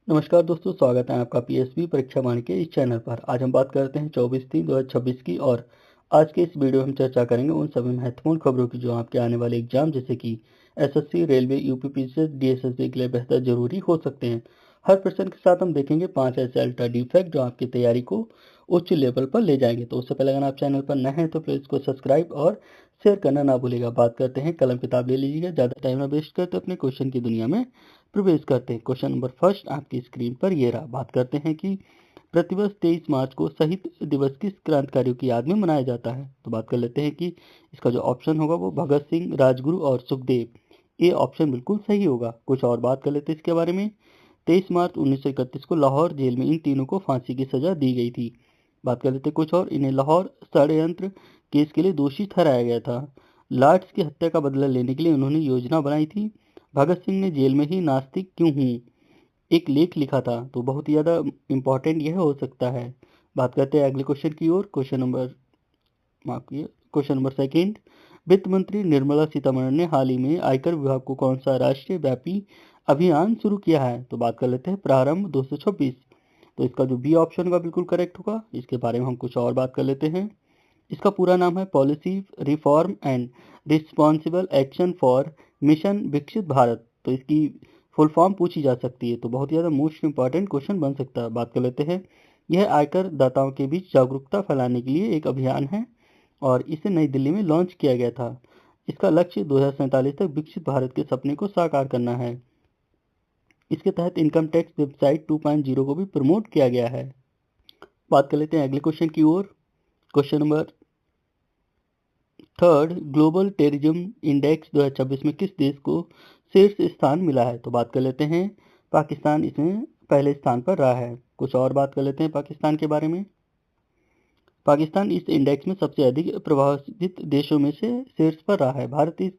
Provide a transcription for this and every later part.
नमस्कार दोस्तों, स्वागत है आपका पीएसबी परीक्षा वाणी के इस चैनल पर। आज हम बात करते हैं 24/3/2026 की। और आज के इस वीडियो में हम चर्चा करेंगे उन सभी महत्वपूर्ण खबरों की जो आपके आने वाले एग्जाम जैसे कि एसएससी, रेलवे, यूपीपीसीएस, डीएसएसबी के लिए बेहतर जरूरी हो सकते हैं। हर प्रश्न के साथ हम देखेंगे 5 ऐसे अल्ट्रा डीप फैक्ट जो आपकी तैयारी को उच्च लेवल पर ले जाएंगे। तो उससे पहले अगर आप चैनल पर नए हैं तो प्लीज़ इसको सब्सक्राइब और शेयर करना ना भूलिएगा। बात करते हैं, कलम किताब ले लीजिएगा, ज़्यादा टाइम ना वेस्ट करते अपने क्वेश्चन की दुनिया में प्रवेश करते हैं। क्वेश्चन नंबर फर्स्ट आपकी स्क्रीन पर ये रहा। बात करते हैं कि प्रतिवर्ष 23 मार्च को शहीद दिवस किस क्रांतिकारियों की याद में मनाया जाता है। तो बात कर लेते हैं कि इसका जो ऑप्शन होगा वो भगत सिंह, राजगुरु और सुखदेव। ये ऑप्शन बिल्कुल सही होगा। कुछ और बात कर लेते हैं इसके बारे में। 23 मार्च 1931 को लाहौर जेल में इन तीनों को फांसी की सजा दी गई थी। बात कर लेते हैं कुछ और। इन्हें लाहौर षड्यंत्र केस के लिए दोषी ठहराया गया था। लॉर्ड्स की हत्या का बदला लेने के लिए उन्होंने योजना बनाई थी। भगत सिंह ने जेल में ही नास्तिक क्यों हूँ एक लेख लिखा था। तो बहुत ही ज़्यादा इम्पोर्टेंट यह हो सकता है। बात करते हैं अगले क्वेश्चन की ओर। Question number second. वित्त मंत्री निर्मला सीतारमण ने हाल ही में आयकर विभाग को कौन सा राष्ट्रीय व्यापी अभियान शुरू किया है। तो बात कर लेते हैं प्रारंभ 226। तो इसका जो बी ऑप्शन होगा बिल्कुल करेक्ट होगा। इसके बारे में हम कुछ और बात कर लेते हैं। इसका पूरा नाम है policy reform and responsible action for mission विकसित भारत। तो इसकी फुल फॉर्म पूछी जा सकती है, तो बहुत ही ज़्यादा मोस्ट इंपॉर्टेंट क्वेश्चन बन सकता है। बात कर लेते हैं। यह आयकर दाताओं के बीच जागरूकता फैलाने के लिए एक अभियान है और इसे नई दिल्ली में लॉन्च किया गया था। इसका लक्ष्य 2047 तक विकसित भारत के सपने को साकार करना है। इसके तहत इनकम टैक्स वेबसाइट 2.0 को भी प्रमोट किया गया है। बात कर लेते हैं अगले क्वेश्चन की ओर। Question number third. Global terrorism index 2026 में किस देश को शीर्ष स्थान मिला है। तो बात कर लेते हैं पाकिस्तान इसमें पहले स्थान पर रहा है। कुछ और बात कर लेते हैं पाकिस्तान के बारे में। पाकिस्तान इस इंडेक्स में सबसे अधिक प्रभावित देशों में से शीर्ष पर रहा है। भारत इस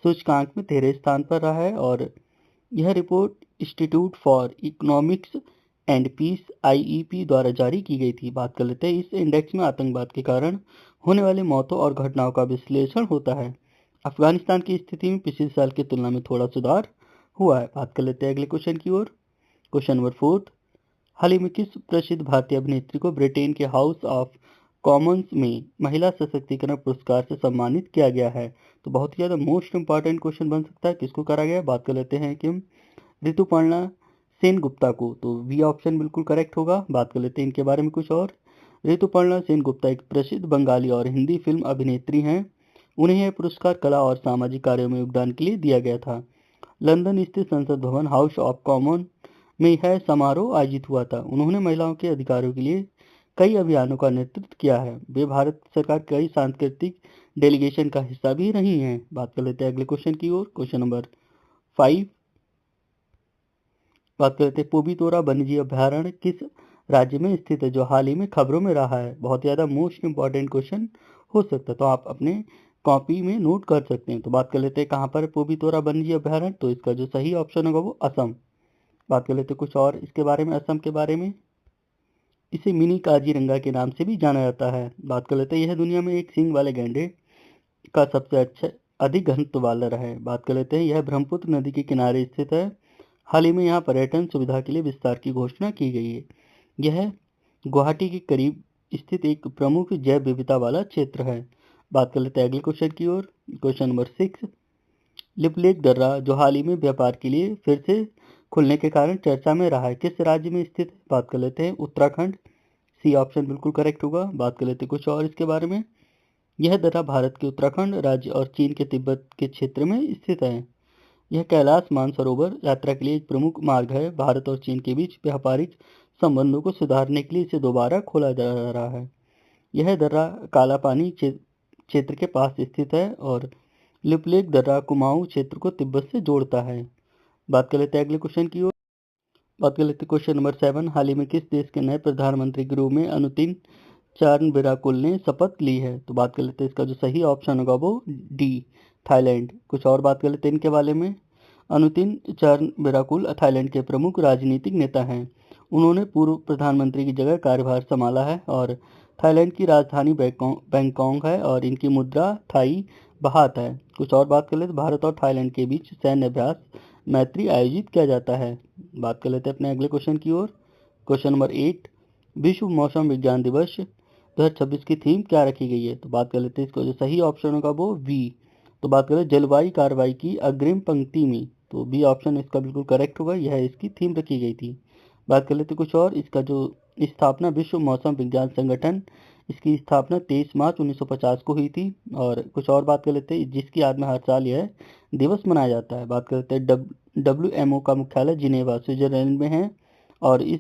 सूचकांक में 13 स्थान पर रहा है और यह report institute for economics and peace IEP द्वारा जारी की गई थी। बात कर लेते हैं। इस इंडेक्स में आतंकवाद के कारण होने वाले मौतों और घटनाओं का विश्लेषण होता है। अफगानिस्तान की स्थिति में पिछले साल की तुलना में थोड़ा सुधार हुआ है। बात कर लेते हैं अगले क्वेश्चन की ओर। Question number fourth. हाल ही में किस प्रसिद्ध भारतीय अभिनेत्री को ब्रिटेन के हाउस ऑफ कॉमन्स में महिला सशक्तिकरण पुरस्कार से सम्मानित किया गया है। तो बहुत ही ज़्यादा मोस्ट इंपॉर्टेंट क्वेश्चन बन सकता है, किसको करा गया है। बात कर लेते हैं कि ऋतुपर्णा सेन गुप्ता को। तो बी ऑप्शन बिल्कुल करेक्ट होगा। बात कर लेते हैं इनके बारे में कुछ और। ऋतुपर्णा सेन गुप्ता एक प्रसिद्ध बंगाली और हिंदी फिल्म अभिनेत्री हैं। उन्हें यह पुरस्कार कला और सामाजिक कार्यों में योगदान के लिए दिया गया था। लंदन स्थित संसद भवन हाउस ऑफ कॉमन में यह समारोह आयोजित हुआ था। उन्होंने महिलाओं के अधिकारों के लिए कई अभियानों का नेतृत्व किया है। वे भारत सरकार के कई सांस्कृतिक डेलीगेशन का हिस्सा भी रही हैं। बात कर लेते हैं अगले क्वेश्चन की ओर। Question number 5। बात करते हैं पोबीतोरा वन्यजीव अभयारण्य किस राज्य में स्थित है, जो हाल ही में खबरों में रहा है। बहुत ज़्यादा मोस्ट इंपॉर्टेंट क्वेश्चन हो सकता है, तो आप अपने कॉपी में नोट कर सकते हैं। तो बात कर लेते हैं कहाँ पर है पोबीतोरा वन्यजीव अभयारण्य। तो इसका जो सही ऑप्शन होगा वो असम। बात कर लेते हैं कुछ और इसके बारे में, असम के बारे में। इसे मिनी काजीरंगा के नाम से भी जाना जाता है। बात कर लेते हैं। यह दुनिया में एक सींग वाले गैंडे का सबसे अधिक घनत्व वाला है। बात कर लेते हैं। यह ब्रह्मपुत्र नदी के किनारे स्थित है। हाल ही में यहाँ पर्यटन सुविधा के लिए विस्तार की घोषणा की गई है। यह गुवाहाटी के करीब स्थित एक प्रमुख जैव विविधता वाला क्षेत्र है। बात कर लेते हैं अगले क्वेश्चन की ओर। Question number 6। लिपलेक दर्रा जो हाल ही में व्यापार के लिए फिर से खुलने के कारण चर्चा में रहा है, किस राज्य में स्थित है। बात कर लेते हैं उत्तराखंड। सी ऑप्शन बिल्कुल करेक्ट होगा। बात कर लेते हैं कुछ और इसके बारे में। यह दर्रा भारत के उत्तराखंड राज्य और चीन के तिब्बत के क्षेत्र में स्थित है। यह कैलाश मानसरोवर यात्रा के लिए एक प्रमुख मार्ग है। भारत और चीन के बीच व्यापारिक संबंधों को सुधारने के लिए इसे दोबारा खोला जा रहा है। यह दर्रा काला पानी क्षेत्र के पास स्थित है और लिपलेक दर्रा कुमाऊं क्षेत्र को तिब्बत से जोड़ता है। बात कर लेते हैं अगले क्वेश्चन की ओर। बात कर लेते हैं क्वेश्चन नंबर 7। हाल ही में किस देश के नए प्रधानमंत्री के रूप में अनुतिन चारनबेराकुल ने शपथ ली है। तो बात कर लेते हैं इसका जो सही ऑप्शन होगा वो डी, थाईलैंड। कुछ और बात कर लेते हैं इनके बारे में। अनुतिन चारनबेराकुल थाईलैंड के प्रमुख राजनीतिक नेता हैं। उन्होंने पूर्व प्रधानमंत्री की जगह कार्यभार संभाला है और थाईलैंड की राजधानी बैंकॉक है और इनकी मुद्रा थाई बहात है। कुछ और बात कर लेते। भारत और थाईलैंड के बीच सैन्य अभ्यास मैत्री आयोजित किया जाता है। बात कर लेते हैं अपने अगले क्वेश्चन की ओर। क्वेश्चन नंबर 8, विश्व मौसम विज्ञान दिवस 2026 की थीम क्या रखी गई है? तो बात कर लेते हैं इसका जो सही ऑप्शन होगा वो बी। तो बात करें जलवायु कार्रवाई की अग्रिम पंक्ति में, तो बी ऑप्शन इसका बिल्कुल करेक्ट होगा, यह इसकी थीम रखी गई थी। बात कर लेते कुछ और। इसका जो स्थापना विश्व मौसम विज्ञान संगठन, इसकी स्थापना 23 मार्च 1950 को हुई थी। और कुछ और बात कर लेते हैं जिसकी याद में हर साल यह दिवस मनाया जाता है। बात करते हैं WMO का मुख्यालय जिनेवा स्विट्जरलैंड में है। और इस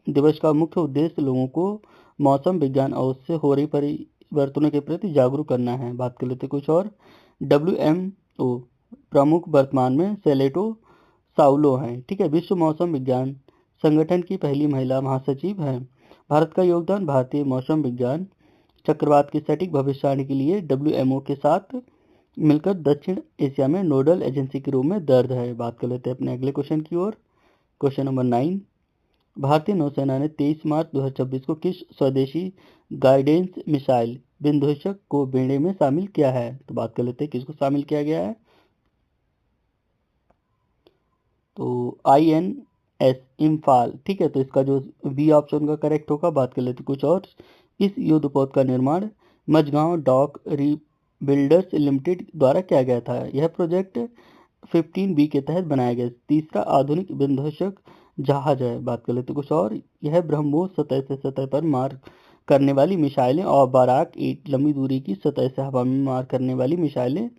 दिवस का मुख्य उद्देश्य लोगों को मौसम विज्ञान और उससे हो रही परिवर्तनों के प्रति जागरूक करना है। बात कर लेते कुछ और। WMO प्रमुख वर्तमान में सेलेटो साउलो हैं, ठीक है, विश्व मौसम विज्ञान संगठन की पहली महिला महासचिव हैं। भारत का योगदान भारतीय मौसम विज्ञान चक्रवात की सटीक भविष्यवाणी के लिए WMO के साथ मिलकर दक्षिण एशिया में नोडल एजेंसी के रूप में दर्ज है। बात कर लेते हैं अपने अगले क्वेश्चन की ओर। क्वेश्चन नंबर 9, भारतीय नौसेना ने 23 मार्च 2026 को किस स्वदेशी गाइडेंस मिसाइल विध्वंसक को बेड़े में शामिल किया है? तो बात कर लेते हैं किसको शामिल किया गया है। तो INS इम्फाल, ठीक है, तो इसका जो बी ऑप्शन का करेक्ट होगा। बात कर लेते कुछ और। इस युद्धपोत का निर्माण मझगांव डॉक रीबिल्डर्स लिमिटेड द्वारा किया गया था। यह प्रोजेक्ट 15B के तहत बनाया गया तीसरा आधुनिक विध्वंसक जहाज है। बात कर लेते कुछ और। यह ब्रह्मोस सतह से सतह पर मार करने वाली मिसाइलें और बाराक 8 लंबी दूरी की सतह से हवा में मार करने वाली मिसाइलें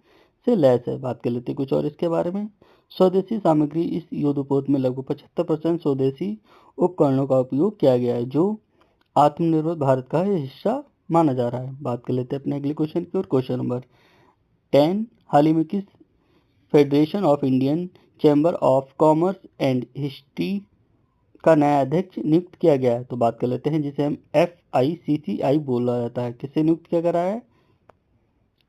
से लैस है। बात कर लेते कुछ और इसके बारे में। स्वदेशी सामग्री, इस युद्धपोत में लगभग 75% स्वदेशी उपकरणों का उपयोग किया गया है जो आत्मनिर्भर भारत का हिस्सा माना जा रहा है। बात कर लेते हैं अपने अगले क्वेश्चन की ओर। क्वेश्चन नंबर 10, हाल ही में किस federation of Indian chamber of commerce and history का नया अध्यक्ष नियुक्त किया गया है? तो बात कर लेते हैं जिसे हम FICCI बोला जाता है। किससे नियुक्त किया गया है?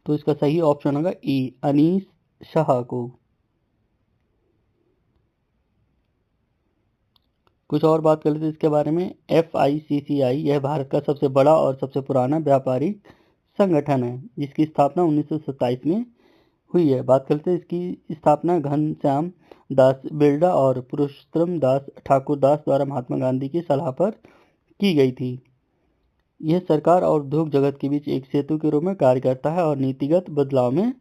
तो इसका सही ऑप्शन होगा ई, अनीस शाह को। कुछ और बात कर लेते हैं इसके बारे में। FICCI यह भारत का सबसे बड़ा और सबसे पुराना व्यापारिक संगठन है जिसकी स्थापना 1927 में हुई है। बात करते हैं इसकी स्थापना घनश्याम दास बिरला और पुरुषोत्तम दास ठाकुर दास द्वारा महात्मा गांधी की सलाह पर की गई थी। यह सरकार और उद्योग जगत के बीच एक सेतु के रूप में कार्य करता है और नीतिगत बदलाव में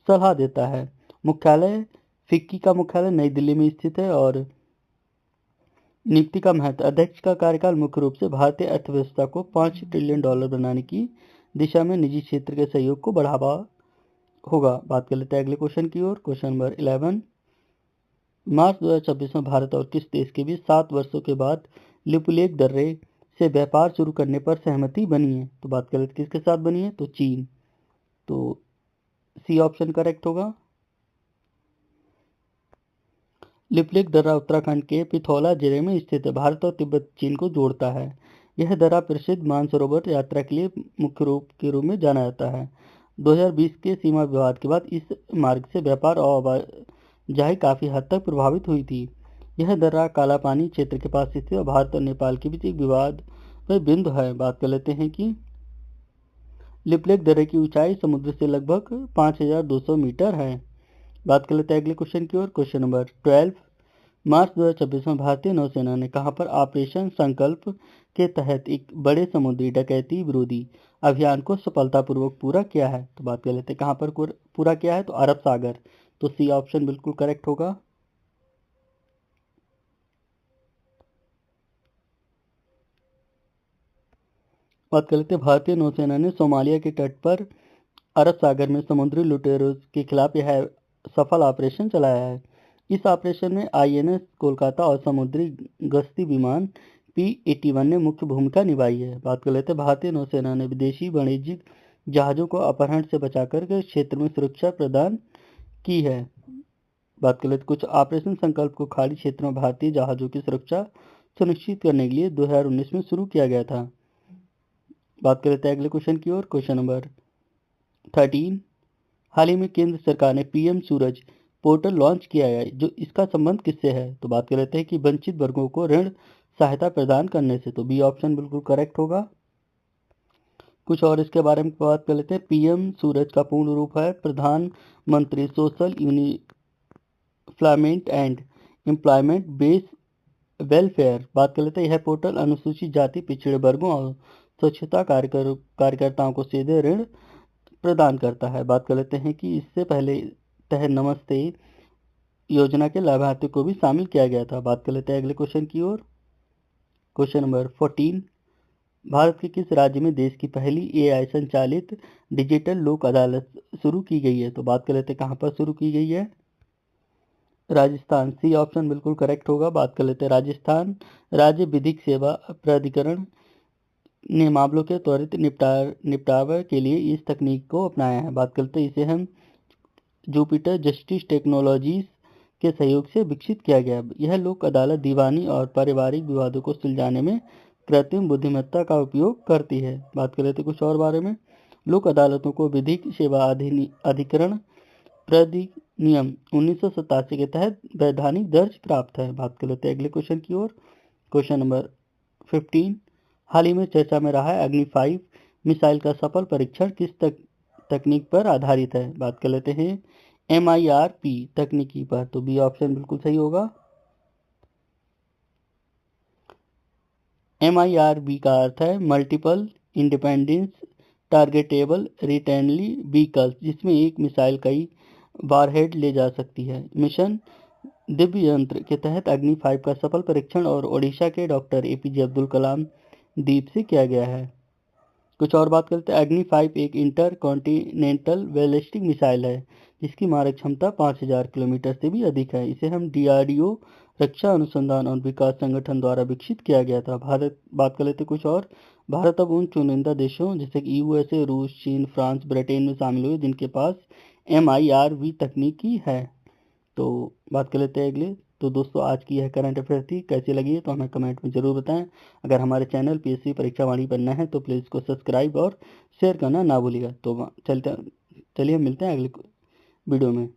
सलाह देता है। मुख्यालय फिक्की का मुख्यालय नई दिल्ली में स्थित है। और नियुक्ति का महत्व, अध्यक्ष का कार्यकाल मुख्य रूप से भारतीय अर्थव्यवस्था को $5 ट्रिलियन बनाने की दिशा में निजी क्षेत्र के सहयोग को बढ़ावा होगा। बात कर लेते हैं अगले क्वेश्चन की ओर। क्वेश्चन नंबर 11, मार्च 2026 में भारत और किस देश के बीच 7 वर्षों के बाद लिपुलेख दर्रे से व्यापार शुरू करने पर सहमति बनी है? तो बात कर लेते किसके साथ बनी है? तो चीन। तो सी ऑप्शन करेक्ट होगा। लिपुलेख दर्रा उत्तराखंड के पिथौला जिले में स्थित है। भारत और तिब्बत चीन को जोड़ता है। यह दर्रा प्रसिद्ध मानसरोवर यात्रा के लिए मुख्य रूप के रूप में जाना जाता है। 2020 के सीमा विवाद के बाद इस मार्ग से व्यापार और आवाजाही काफी हद तक प्रभावित हुई थी। यह दर्रा काला पानी क्षेत्र के पास स्थित और भारत और नेपाल के बीच एक विवाद बिंदु है। बात कर लेते हैं कि लिपुलेख दर्रे की ऊंचाई समुद्र से लगभग 5200 मीटर है। बात कर लेते हैं अगले क्वेश्चन की ओर। क्वेश्चन नंबर 12, मार्च 2026 में भारतीय नौसेना ने कहां पर ऑपरेशन संकल्प के तहत एक बड़े समुद्री डकैती विरोधी अभियान को सफलतापूर्वक पूरा किया है? तो बात कर लेते हैं कहां पर पूरा किया है? तो अरब सागर। तो सी ऑप्शन बिल्कुल करेक्ट होगा। बात कर लेते हैं भारतीय नौसेना ने सोमालिया के तट पर अरब सागर में समुद्री लुटेरों के खिलाफ यह सफल ऑपरेशन चलाया है। इस ऑपरेशन में INS कोलकाता और समुद्री गश्ती विमान P-81 ने मुख्य भूमिका निभाई है। बात कर लेते हैं भारतीय नौसेना ने विदेशी वाणिज्यिक जहाजों को अपहरण से बचाकर के क्षेत्र में सुरक्षा प्रदान की है। बात कर लेते कुछ ऑपरेशन संकल्प को खाड़ी क्षेत्र में भारतीय जहाजों की सुरक्षा सुनिश्चित करने के लिए 2019 में शुरू किया गया था। बात कर लेते हैं अगले क्वेश्चन की ओर। क्वेश्चन नंबर 13, हाल ही में केंद्र सरकार ने PM सूरज पोर्टल लॉन्च किया है, जो इसका संबंध किससे है? तो बात कर लेते हैं कि वंचित वर्गों को ऋण सहायता प्रदान करने से। तो बी ऑप्शन बिल्कुल करेक्ट होगा। कुछ और इसके बारे में बात कर लेते हैं। PM सूरज का पूर्ण रूप है प्रधानमंत्री social upliftment and employment base welfare बात कर लेते हैं। यह पोर्टल अनुसूचित जाति, पिछड़े वर्गों और स्वच्छता कार्यकर्ताओं को सीधे ऋण प्रदान करता है। बात कर लेते हैं कि इससे पहले तहत नमस्ते योजना के लाभार्थियों को भी शामिल किया गया था। बात कर लेते हैं अगले क्वेश्चन की ओर। क्वेश्चन नंबर 14, भारत के किस राज्य में देश की पहली AI संचालित डिजिटल लोक अदालत शुरू की गई है? तो बात कर लेते हैं कहाँ पर शुरू की गई है। राजस्थान, सी ऑप्शन बिल्कुल करेक्ट होगा। बात कर लेते हैं राजस्थान राज्य विधिक सेवा प्राधिकरण ने मामलों के त्वरित निपटारे के लिए इस तकनीक को अपनाया है। बात करते हैं इसे हम जुपिटर जस्टिस टेक्नोलॉजीज के सहयोग से विकसित किया गया। यह लोक अदालत दीवानी और पारिवारिक विवादों को सुलझाने में कृत्रिम बुद्धिमत्ता का उपयोग करती है। बात कर लेते कुछ और बारे में। लोक अदालतों को विधिक सेवा अधिकरण अधिनियम 1987 के तहत वैधानिक दर्ज प्राप्त है। बात कर लेते हैं अगले क्वेश्चन की ओर। क्वेश्चन नंबर 15, हाल ही में चर्चा में रहा है अग्नि 5 मिसाइल का सफल परीक्षण किस तकनीक पर आधारित है? बात कर लेते हैं MIRP तकनीकी पर। तो बी ऑप्शन बिल्कुल सही होगा। MIRP का अर्थ है मल्टीपल इंडिपेंडेंस टारगेटेबल रिटर्नली व्हीकल्स, जिसमें एक मिसाइल कई वारहेड ले जा सकती है। मिशन दिव्य यंत्र के तहत अग्नि 5 का सफल परीक्षण और ओडिशा के डॉक्टर APJ अब्दुल कलाम द्वीप से किया गया है। कुछ और बात करते हैं। अग्नि 5 एक इंटर कॉन्टिनेंटल बैलिस्टिक मिसाइल है जिसकी मारक क्षमता 5000 किलोमीटर से भी अधिक है। इसे हम DRDO रक्षा अनुसंधान और विकास संगठन द्वारा विकसित किया गया था। भारत बात कर लेते कुछ और। भारत अब उन चुनिंदा देशों जैसे कि USA, रूस, चीन, फ्रांस, ब्रिटेन में शामिल हुए जिनके पास MIRV तकनीकी है। तो बात कर लेते हैं अगले। तो दोस्तों आज की यह करंट अफेयर थी, कैसी लगी है तो हमें कमेंट में ज़रूर बताएं। अगर हमारे चैनल PSC परीक्षा वाणी बनना है तो प्लीज़ इसको सब्सक्राइब और शेयर करना ना भूलिएगा। तो चलिए मिलते हैं अगले वीडियो में।